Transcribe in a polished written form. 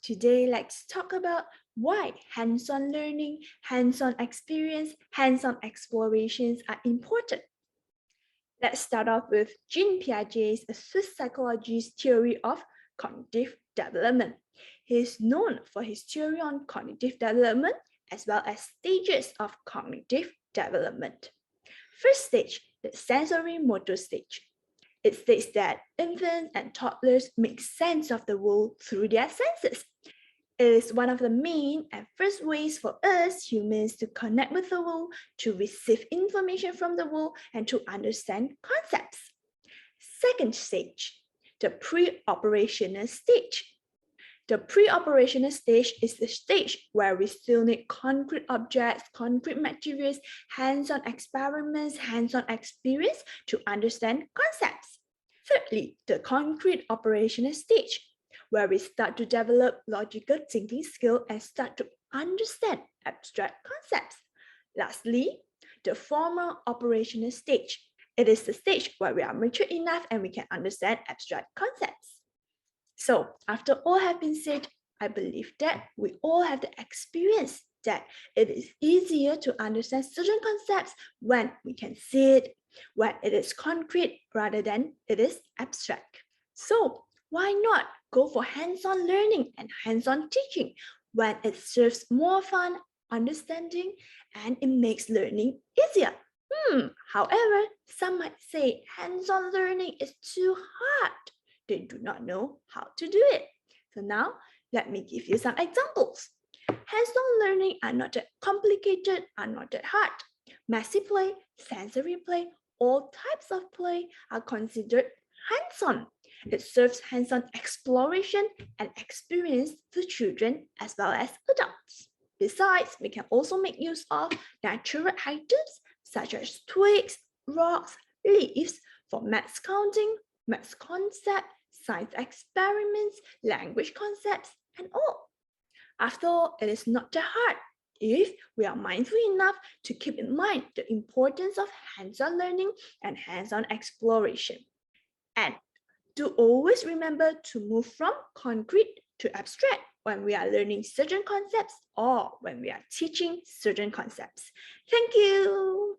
Today, let's talk about why hands-on learning, hands-on experience, hands-on explorations are important. Let's start off with Jean Piaget's Swiss psychologist's theory of cognitive development. He is known for his theory on cognitive development as well as stages of cognitive development. First stage, the sensorimotor stage. It states that infants and toddlers make sense of the world through their senses. It is one of the main and first ways for us humans to connect with the world, to receive information from the world, and to understand concepts. Second stage, the pre-operational stage. The pre-operational stage is the stage where we still need concrete objects, concrete materials, hands-on experiments, hands-on experience to understand concepts. Thirdly, the concrete operational stage, where we start to develop logical thinking skill and start to understand abstract concepts. Lastly, the formal operational stage. It is the stage where we are mature enough and we can understand abstract concepts. So after all have been said, I believe that we all have the experience that it is easier to understand certain concepts when we can see it, when it is concrete rather than it is abstract. So why not go for hands-on learning and hands-on teaching when it serves more fun, understanding, and it makes learning easier? However, some might say hands-on learning is too hard. They do not know how to do it. So now, let me give you some examples. Hands-on learning are not that complicated, are not that hard. Messy play, sensory play, all types of play are considered hands-on. It serves hands-on exploration and experience for children as well as adults. Besides, we can also make use of natural items such as twigs, rocks, leaves for maths counting, maths concept, science experiments, language concepts, and all. After all, it is not that hard if we are mindful enough to keep in mind the importance of hands-on learning and hands-on exploration. And to always remember to move from concrete to abstract when we are learning certain concepts or when we are teaching certain concepts. Thank you.